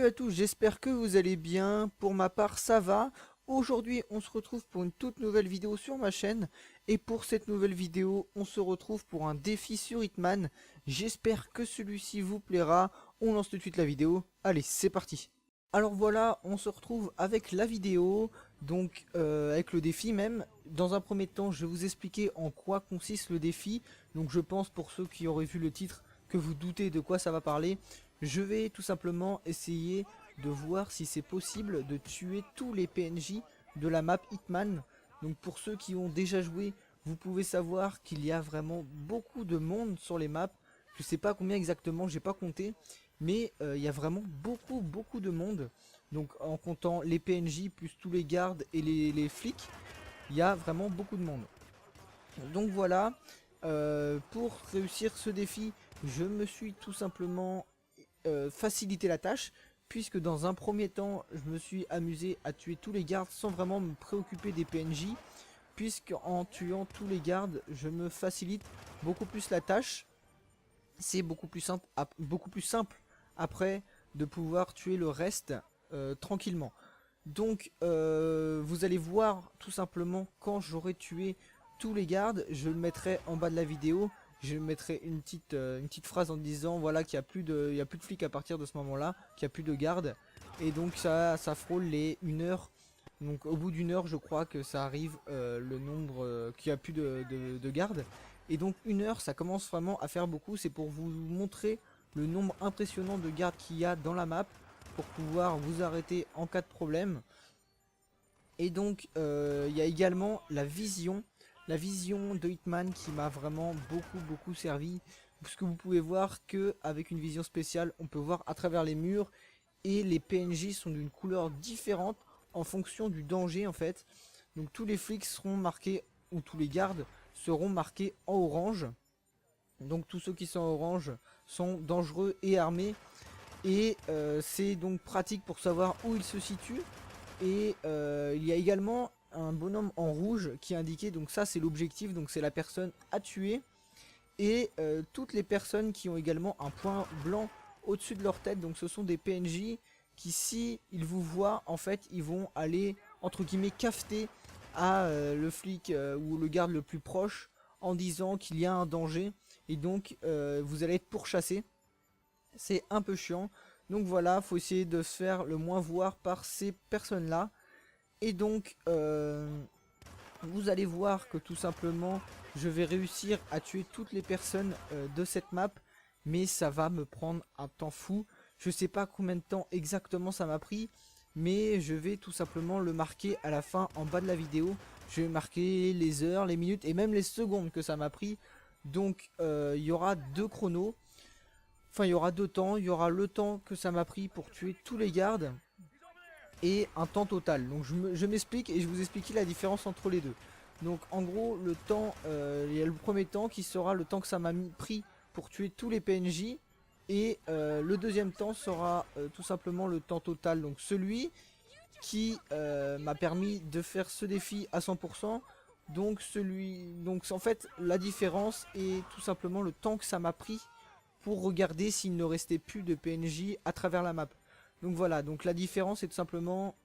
Salut à tous, j'espère que vous allez bien. Pour ma part, ça va. Aujourd'hui, on se retrouve pour une toute nouvelle vidéo sur ma chaîne. Et pour cette nouvelle vidéo, on se retrouve pour un défi sur Hitman. J'espère que celui-ci vous plaira. On lance tout de suite la vidéo. Allez, c'est parti. Alors voilà, on se retrouve avec la vidéo, donc avec le défi même. Dans un premier temps, je vais vous expliquer en quoi consiste le défi. Donc je pense pour ceux qui auraient vu le titre que vous doutez de quoi ça va parler. Je vais tout simplement essayer de voir si c'est possible de tuer tous les PNJ de la map Hitman. Donc pour ceux qui ont déjà joué, vous pouvez savoir qu'il y a vraiment beaucoup de monde sur les maps. Je sais pas combien exactement, j'ai pas compté. Mais il y a vraiment beaucoup de monde. Donc en comptant les PNJ plus tous les gardes et les flics, il y a vraiment beaucoup de monde. Donc voilà, pour réussir ce défi, je me suis tout simplement facilité la tâche. Puisque dans un premier temps, je me suis amusé à tuer tous les gardes sans vraiment me préoccuper des PNJ. Puisque en tuant tous les gardes, je me facilite beaucoup plus la tâche. C'est beaucoup plus simple après de pouvoir tuer le reste tranquillement. Donc vous allez voir tout simplement quand j'aurai tué tous les gardes, je le mettrai en bas de la vidéo. Je mettrai une petite phrase en disant voilà qu'il n'y a plus de flics à partir de ce moment là, qu'il n'y a plus de gardes. Et donc ça frôle les 1 heure. Donc au bout d'1 heure je crois que ça arrive le nombre qu'il n'y a plus de gardes. Et donc 1 heure ça commence vraiment à faire beaucoup. C'est pour vous montrer le nombre impressionnant de gardes qu'il y a dans la map pour pouvoir vous arrêter en cas de problème. Et donc il y a également la vision de Hitman qui m'a vraiment beaucoup servi. Parce que vous pouvez voir que avec une vision spéciale on peut voir à travers les murs. Et les PNJ sont d'une couleur différente en fonction du danger en fait. Donc tous les flics seront marqués, ou tous les gardes seront marqués en orange. Donc tous ceux qui sont orange sont dangereux et armés. Et c'est donc pratique pour savoir où ils se situent. Et il y a également un bonhomme en rouge qui est indiqué, donc ça c'est l'objectif, donc c'est la personne à tuer. Et toutes les personnes qui ont également un point blanc au-dessus de leur tête, donc ce sont des PNJ qui, si ils vous voient, en fait ils vont aller entre guillemets cafeter à le flic ou le garde le plus proche en disant qu'il y a un danger. Et donc vous allez être pourchassé. C'est un peu chiant. Donc voilà, faut essayer de se faire le moins voir par ces personnes là. Et donc vous allez voir que tout simplement je vais réussir à tuer toutes les personnes de cette map. Mais ça va me prendre un temps fou. Je sais pas combien de temps exactement ça m'a pris. Mais je vais tout simplement le marquer à la fin en bas de la vidéo. Je vais marquer les heures, les minutes et même les secondes que ça m'a pris. Donc il y aura 2 chronos. Enfin il y aura 2 temps. Il y aura le temps que ça m'a pris pour tuer tous les gardes. Et un temps total. Donc je m'explique et je vous explique la différence entre les deux. Donc en gros le temps, il y a le premier temps qui sera le temps que ça m'a pris pour tuer tous les PNJ. Et le deuxième temps sera tout simplement le temps total. Donc celui qui m'a permis de faire ce défi à 100%. Donc en fait la différence est tout simplement le temps que ça m'a pris pour regarder s'il ne restait plus de PNJ à travers la map. Donc voilà, donc la différence est tout simplement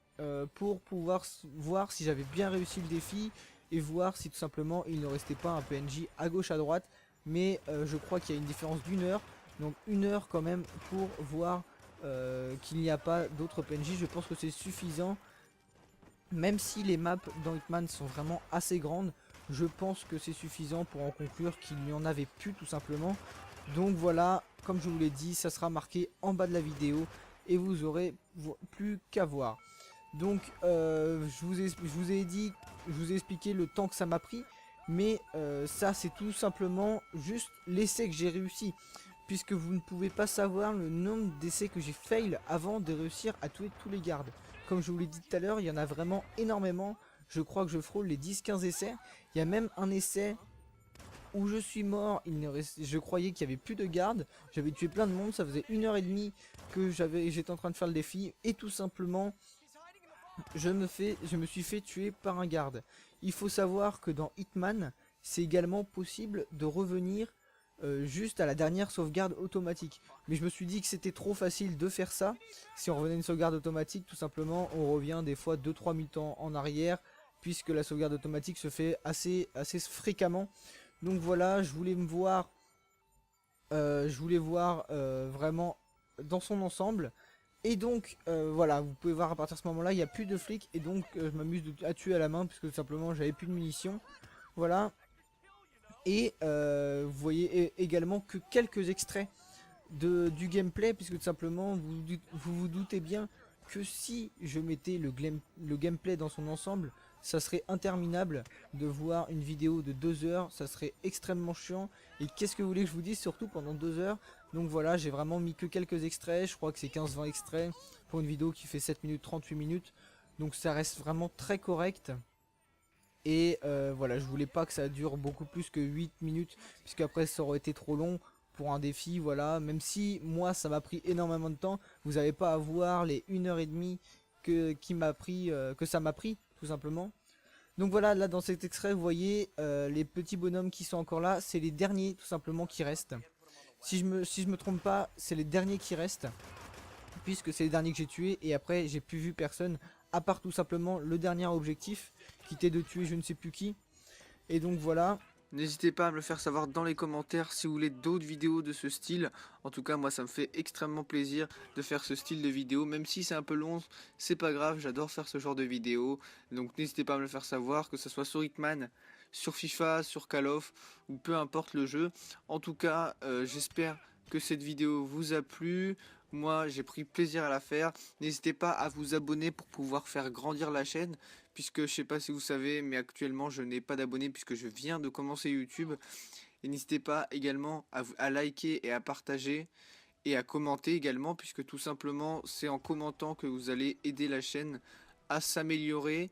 pour pouvoir voir si j'avais bien réussi le défi et voir si tout simplement il ne restait pas un PNJ à gauche à droite. Mais je crois qu'il y a une différence d'1 heure, donc 1 heure quand même pour voir qu'il n'y a pas d'autres PNJ. Je pense que c'est suffisant, même si les maps dans Hitman sont vraiment assez grandes. Je pense que c'est suffisant pour en conclure qu'il n'y en avait plus tout simplement. Donc voilà, comme je vous l'ai dit, ça sera marqué en bas de la vidéo et vous aurez plus qu'à voir. Donc je vous ai expliqué le temps que ça m'a pris. Mais ça c'est tout simplement juste l'essai que j'ai réussi. Puisque vous ne pouvez pas savoir le nombre d'essais que j'ai fail avant de réussir à tuer tous les gardes. Comme je vous l'ai dit tout à l'heure, il y en a vraiment énormément. Je crois que je frôle les 10-15 essais. Il y a même un essai où je suis mort, je croyais qu'il n'y avait plus de garde. J'avais tué plein de monde, ça faisait 1 h 30 que j'étais en train de faire le défi. Et tout simplement, je me suis fait tuer par un garde. Il faut savoir que dans Hitman, c'est également possible de revenir juste à la dernière sauvegarde automatique. Mais je me suis dit que c'était trop facile de faire ça. Si on revenait à une sauvegarde automatique, tout simplement, on revient des fois 2-3 000 temps en arrière, puisque la sauvegarde automatique se fait assez fréquemment. Donc voilà, je voulais voir vraiment dans son ensemble. Et donc voilà, vous pouvez voir à partir de ce moment-là, il n'y a plus de flics, et donc je m'amuse à tuer à la main, puisque tout simplement j'avais plus de munitions. Voilà. Et vous voyez également que quelques extraits du gameplay, puisque tout simplement vous doutez bien que si je mettais le gameplay dans son ensemble, ça serait interminable de voir une vidéo de 2 heures, ça serait extrêmement chiant. Et qu'est-ce que vous voulez que je vous dise, surtout pendant 2 heures. Donc voilà, j'ai vraiment mis que quelques extraits, je crois que c'est 15-20 extraits pour une vidéo qui fait 7 minutes 38 minutes. Donc ça reste vraiment très correct. Et voilà, je voulais pas que ça dure beaucoup plus que 8 minutes, puisque après ça aurait été trop long pour un défi, voilà. Même si moi ça m'a pris énormément de temps, vous n'avez pas à voir les 1 h 30 que ça m'a pris, tout simplement. Donc voilà, là dans cet extrait, vous voyez les petits bonhommes qui sont encore là, c'est les derniers tout simplement qui restent. Si je me trompe pas, c'est les derniers qui restent, puisque c'est les derniers que j'ai tués, et après j'ai plus vu personne, à part tout simplement le dernier objectif, qui était de tuer je ne sais plus qui. Et donc voilà. N'hésitez pas à me le faire savoir dans les commentaires si vous voulez d'autres vidéos de ce style. En tout cas, moi ça me fait extrêmement plaisir de faire ce style de vidéo. Même si c'est un peu long, c'est pas grave, j'adore faire ce genre de vidéo. Donc n'hésitez pas à me le faire savoir, que ce soit sur Hitman, sur FIFA, sur Call of, ou peu importe le jeu. En tout cas, j'espère que cette vidéo vous a plu. Moi j'ai pris plaisir à la faire. N'hésitez pas à vous abonner pour pouvoir faire grandir la chaîne, puisque je sais pas si vous savez, mais actuellement je n'ai pas d'abonnés puisque je viens de commencer YouTube. Et n'hésitez pas également à liker et à partager et à commenter également, puisque tout simplement c'est en commentant que vous allez aider la chaîne à s'améliorer.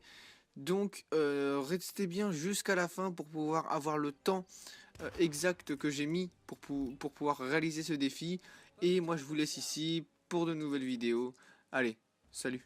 Donc restez bien jusqu'à la fin pour pouvoir avoir le temps exact que j'ai mis pour pouvoir réaliser ce défi. Et moi je vous laisse ici pour de nouvelles vidéos. Allez, salut!